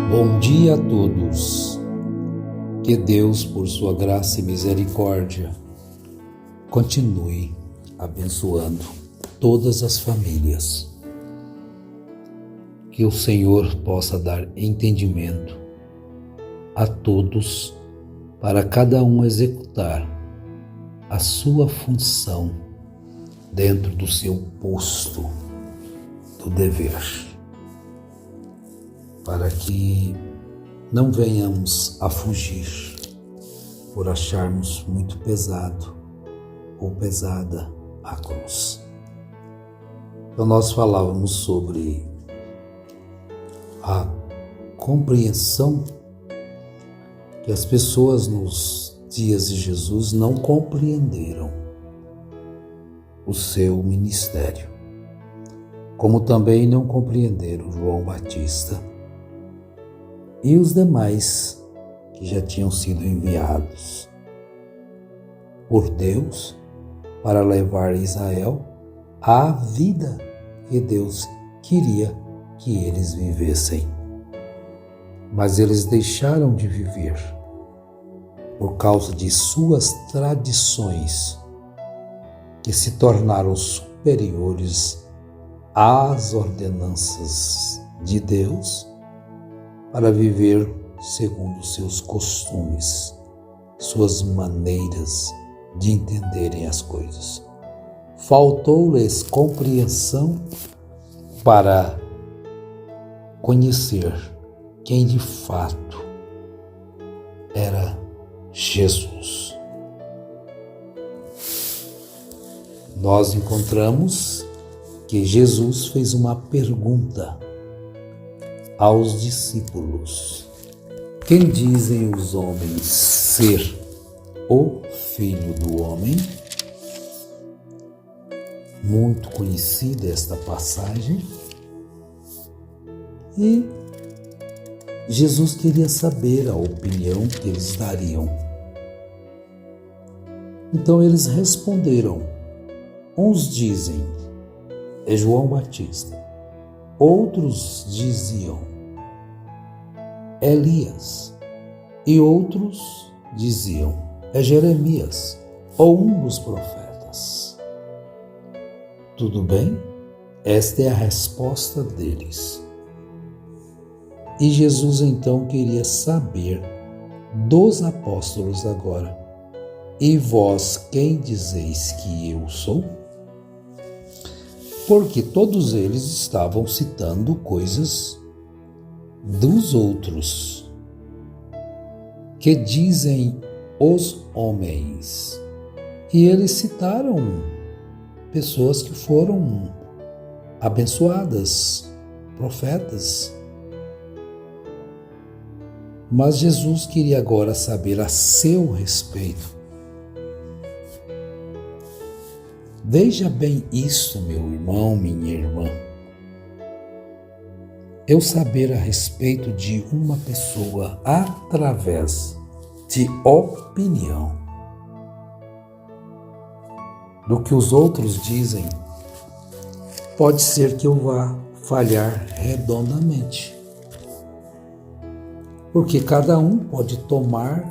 Bom dia a todos. Que Deus, por sua graça e misericórdia, continue abençoando todas as famílias. Que o Senhor possa dar entendimento a todos para cada um executar a sua função dentro do seu posto do dever, para que não venhamos a fugir por acharmos muito pesado ou pesada a cruz. Então nós falávamos sobre a compreensão que as pessoas nos dias de Jesus não compreenderam o seu ministério, como também não compreenderam João Batista e os demais que já tinham sido enviados por Deus para levar Israel à vida que Deus queria que eles vivessem. Mas eles deixaram de viver por causa de suas tradições, que se tornaram superiores às ordenanças de Deus, para viver segundo seus costumes, suas maneiras de entenderem as coisas. Faltou-lhes compreensão para conhecer quem de fato era Jesus. Nós encontramos que Jesus fez uma pergunta aos discípulos: quem dizem os homens ser o Filho do Homem? Muito conhecida esta passagem. E Jesus queria saber a opinião que eles dariam. Então eles responderam. Uns dizem, é João Batista. Outros diziam, Elias. E outros diziam, é Jeremias, ou um dos profetas. Tudo bem? Esta é a resposta deles. E Jesus então queria saber dos apóstolos agora: e vós quem dizeis que eu sou? Porque todos eles estavam citando coisas dos outros. Que dizem os homens? E eles citaram pessoas que foram abençoadas, profetas. Mas Jesus queria agora saber a seu respeito. Veja bem isso, meu irmão, minha irmã. Eu saber a respeito de uma pessoa através de opinião do que os outros dizem, pode ser que eu vá falhar redondamente. Porque cada um pode tomar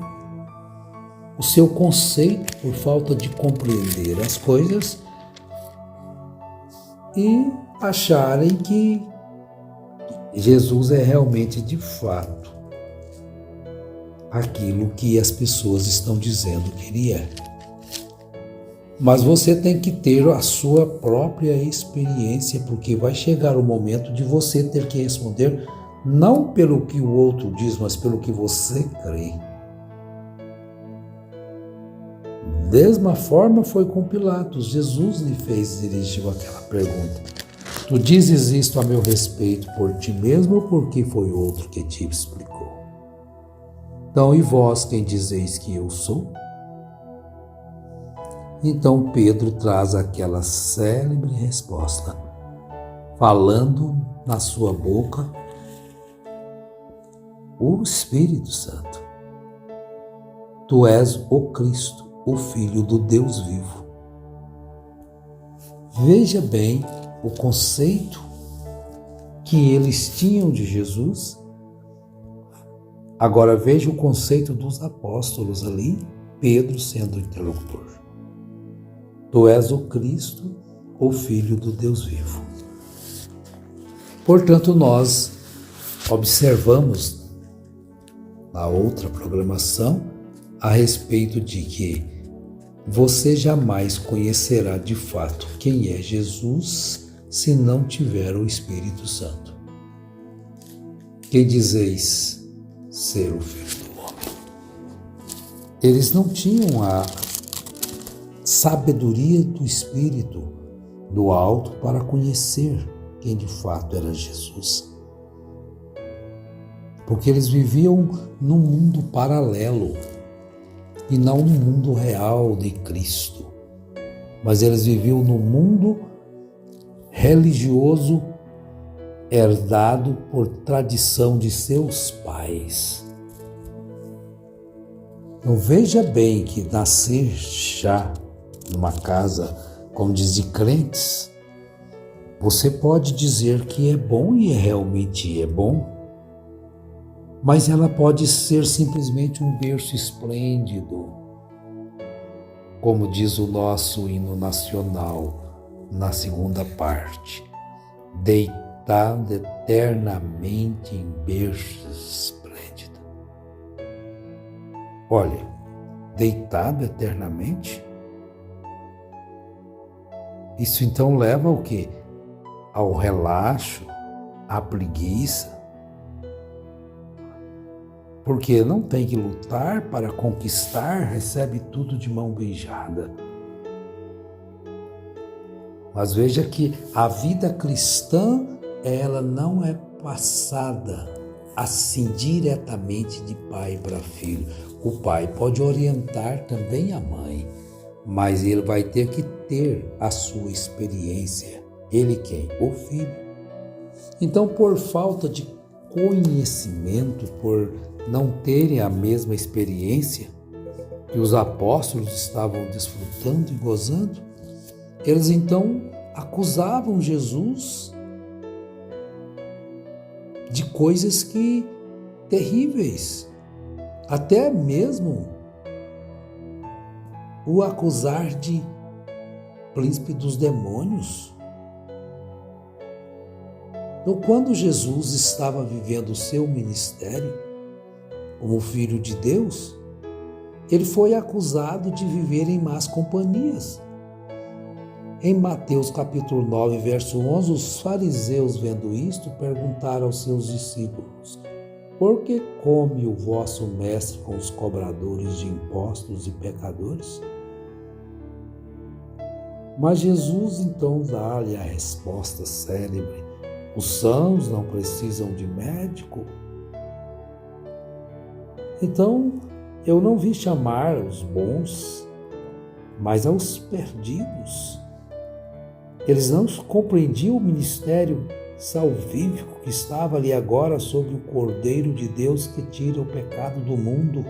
o seu conceito por falta de compreender as coisas e acharem que Jesus é realmente de fato aquilo que as pessoas estão dizendo que ele é. Mas você tem que ter a sua própria experiência, porque vai chegar o momento de você ter que responder não pelo que o outro diz, mas pelo que você crê. Da mesma forma foi com Pilatos. Jesus lhe dirigiu aquela pergunta: tu dizes isto a meu respeito por ti mesmo ou porque foi outro que te explicou? Então, e vós quem dizeis que eu sou? Então Pedro traz aquela célebre resposta, falando na sua boca o Espírito Santo: tu és o Cristo, o Filho do Deus vivo. Veja bem o conceito que eles tinham de Jesus Agora veja o conceito dos apóstolos ali, Pedro sendo o interlocutor. Tu és o Cristo, o Filho do Deus vivo. Portanto, nós observamos na outra programação a respeito de que você jamais conhecerá de fato quem é Jesus se não tiver o Espírito Santo. Quem dizeis ser o Filho do Homem? Eles não tinham a sabedoria do Espírito do alto para conhecer quem de fato era Jesus. Porque eles viviam num mundo paralelo e não no mundo real de Cristo. Mas eles viviam no mundo religioso herdado por tradição de seus pais. Então veja bem que nascer já numa casa, como diz, de crentes, você pode dizer que é bom e realmente é bom, mas ela pode ser simplesmente um berço esplêndido, como diz o nosso hino nacional na segunda parte, deitado eternamente em berço esplêndido. Olha, deitado eternamente? Isso então leva ao quê? Ao relaxo, à preguiça. Porque não tem que lutar para conquistar, recebe tudo de mão beijada. Mas veja que a vida cristã, ela não é passada assim diretamente de pai para filho. O pai pode orientar também a mãe, mas ele vai ter que ter a sua experiência. Ele quem? O filho. Então, por falta de conhecimento, por não terem a mesma experiência que os apóstolos estavam desfrutando e gozando, eles então acusavam Jesus de coisas que terríveis, até mesmo o acusar de príncipe dos demônios. Então, quando Jesus estava vivendo o seu ministério como filho de Deus, ele foi acusado de viver em más companhias. Em Mateus capítulo 9, verso 11, os fariseus, vendo isto, perguntaram aos seus discípulos: por que come o vosso mestre com os cobradores de impostos e pecadores? Mas Jesus então dá-lhe a resposta célebre: os sãos não precisam de médico. Então, eu não vim chamar os bons, mas aos perdidos. Eles não compreendiam o ministério salvífico que estava ali agora sobre o Cordeiro de Deus que tira o pecado do mundo.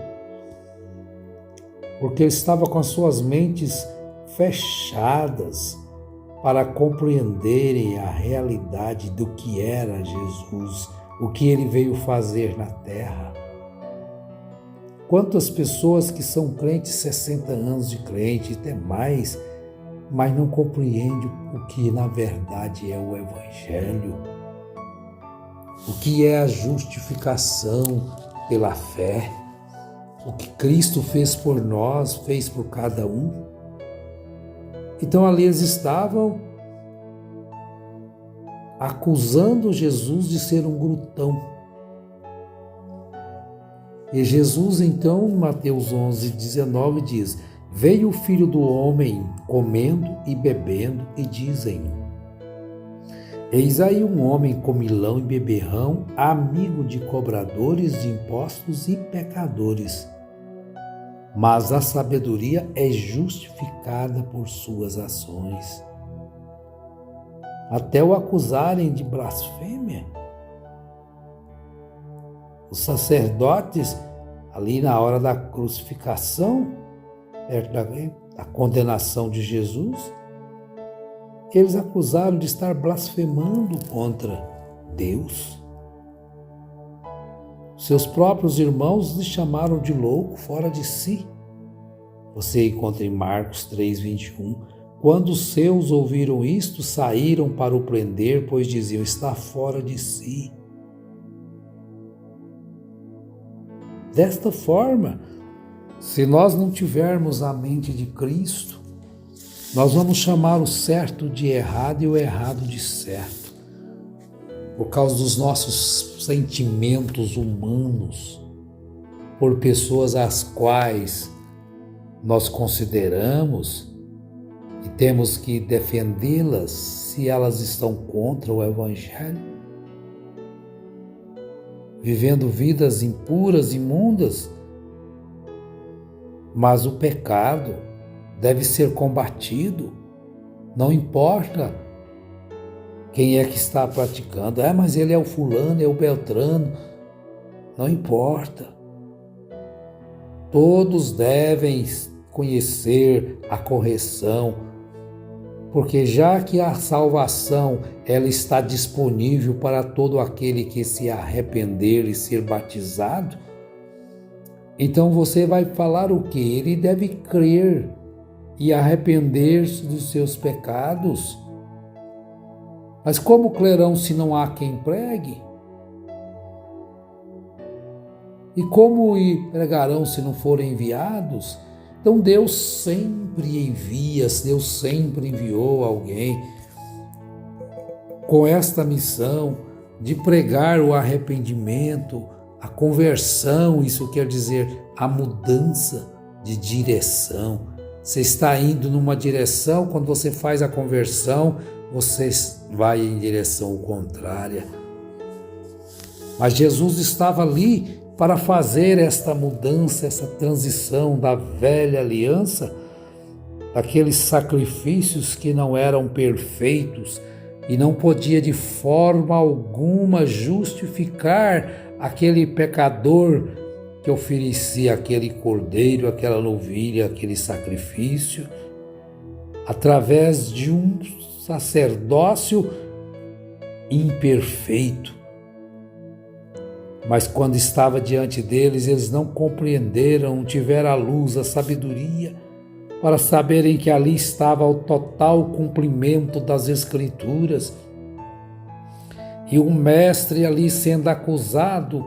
Porque ele estava com as suas mentes fechadas para compreenderem a realidade do que era Jesus, o que ele veio fazer na terra. Quantas pessoas que são crentes, 60 anos de crente, até mais, mas não compreendem o que na verdade é o Evangelho, o que é a justificação pela fé, o que Cristo fez por nós, fez por cada um. Então ali eles estavam acusando Jesus de ser um glutão. E Jesus então, em Mateus 11, 19, diz: veio o Filho do Homem comendo e bebendo, e dizem: eis aí um homem comilão e beberrão, amigo de cobradores de impostos e pecadores. Mas a sabedoria é justificada por suas ações. Até o acusarem de blasfêmia. Os sacerdotes, ali na hora da crucificação, perto da condenação de Jesus, eles acusaram de estar blasfemando contra Deus. Seus próprios irmãos lhe chamaram de louco, fora de si. Você encontra em Marcos 3:21. Quando os seus ouviram isto, saíram para o prender, pois diziam, está fora de si. Desta forma, se nós não tivermos a mente de Cristo, nós vamos chamar o certo de errado e o errado de certo. Por causa dos nossos sentimentos humanos, por pessoas às quais nós consideramos e temos que defendê-las se elas estão contra o Evangelho, vivendo vidas impuras, imundas. Mas o pecado deve ser combatido, não importa quem é que está praticando. Mas ele é o fulano, é o beltrano. Não importa. Todos devem conhecer a correção, porque já que a salvação ela está disponível para todo aquele que se arrepender e ser batizado, então você vai falar o quê? Ele deve crer e arrepender-se dos seus pecados. Mas como crerão se não há quem pregue? E como pregarão se não forem enviados? Então Deus sempre envia, Deus sempre enviou alguém com esta missão de pregar o arrependimento, a conversão. Isso quer dizer a mudança de direção. Você está indo numa direção, quando você faz a conversão, você vai em direção contrária. Mas Jesus estava ali para fazer esta mudança, essa transição da velha aliança, daqueles sacrifícios que não eram perfeitos e não podia de forma alguma justificar aquele pecador que oferecia aquele cordeiro, aquela novilha, aquele sacrifício, através de um sacerdócio imperfeito. Mas quando estava diante deles, eles não compreenderam, não tiveram a luz, a sabedoria, para saberem que ali estava o total cumprimento das Escrituras. E o mestre ali sendo acusado,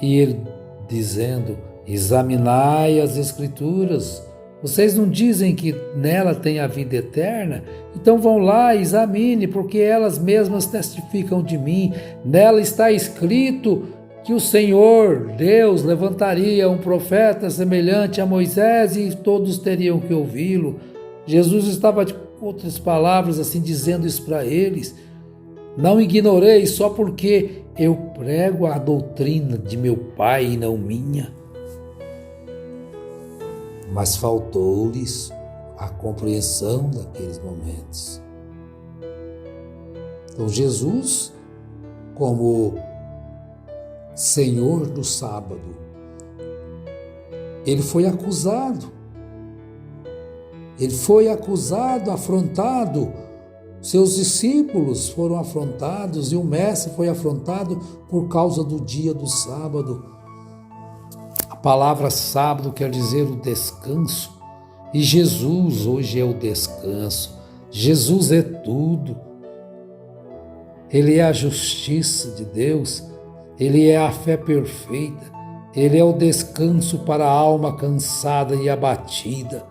e ele dizendo, examinai as Escrituras. Vocês não dizem que nela tem a vida eterna? Então vão lá, examine, porque elas mesmas testificam de mim. Nela está escrito que o Senhor, Deus, levantaria um profeta semelhante a Moisés e todos teriam que ouvi-lo. Jesus estava, de outras palavras, assim, dizendo isso para eles. Não ignorei só porque eu prego a doutrina de meu Pai e não minha. Mas faltou-lhes a compreensão daqueles momentos. Então Jesus, como Senhor do sábado, ele foi acusado. Ele foi acusado, afrontado. Seus discípulos foram afrontados e o mestre foi afrontado por causa do dia do sábado. A palavra sábado quer dizer o descanso. E Jesus hoje é o descanso. Jesus é tudo. Ele é a justiça de Deus. Ele é a fé perfeita. Ele é o descanso para a alma cansada e abatida.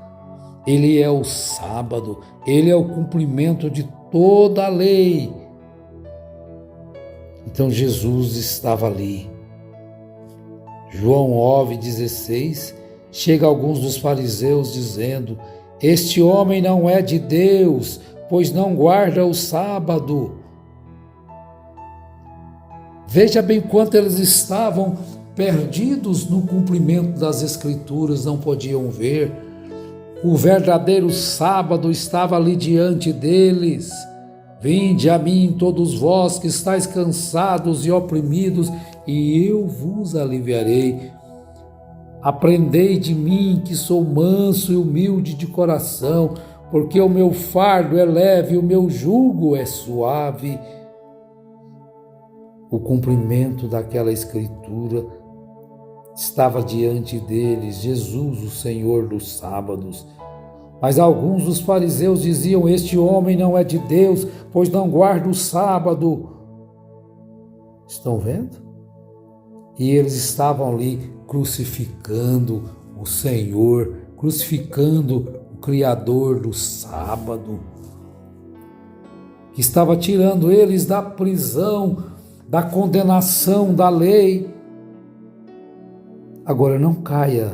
Ele é o sábado. Ele é o cumprimento de toda a lei. Então Jesus estava ali. João 9,16, chega alguns dos fariseus dizendo, este homem não é de Deus, pois não guarda o sábado. Veja bem quanto eles estavam perdidos no cumprimento das Escrituras, não podiam ver. O verdadeiro sábado estava ali diante deles. Vinde a mim todos vós que estáis cansados e oprimidos, e eu vos aliviarei. Aprendei de mim, que sou manso e humilde de coração, porque o meu fardo é leve e o meu jugo é suave. o cumprimento daquela escritura estava diante deles, Jesus, o Senhor dos sábados. Mas alguns dos fariseus diziam: este homem não é de Deus, pois não guarda o sábado. Estão vendo? E eles estavam ali crucificando o Senhor, crucificando o Criador do sábado, que estava tirando eles da prisão, da condenação da lei. Agora não caia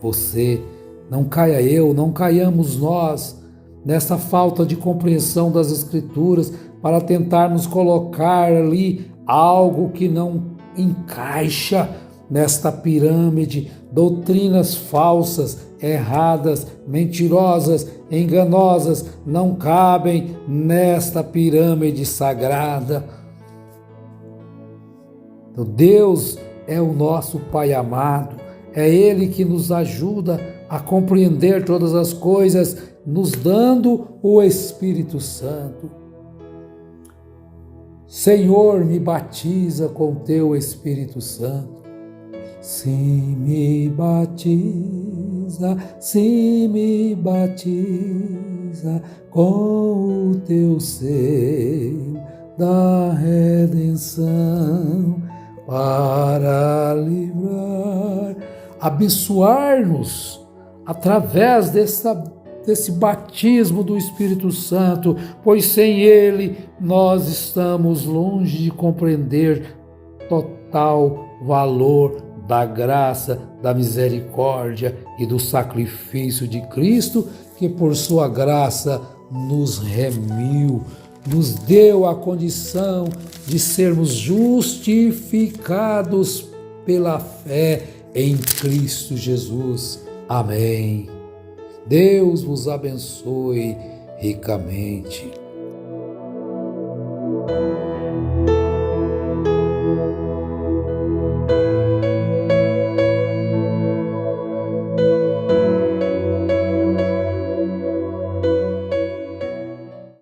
você, não caia eu, não caiamos nós nessa falta de compreensão das Escrituras para tentar nos colocar ali algo que não encaixa nesta pirâmide, doutrinas falsas, erradas, mentirosas, enganosas, não cabem nesta pirâmide sagrada. Então, Deus é o nosso Pai amado, é Ele que nos ajuda a compreender todas as coisas, nos dando o Espírito Santo. Senhor, me batiza com Teu Espírito Santo. Sim, me batiza com o Teu seio da redenção, para livrar, abençoar-nos através desse batismo do Espírito Santo, pois sem Ele nós estamos longe de compreender total valor da graça, da misericórdia e do sacrifício de Cristo, que por sua graça nos remiu, nos deu a condição de sermos justificados pela fé em Cristo Jesus. Amém. Deus vos abençoe ricamente.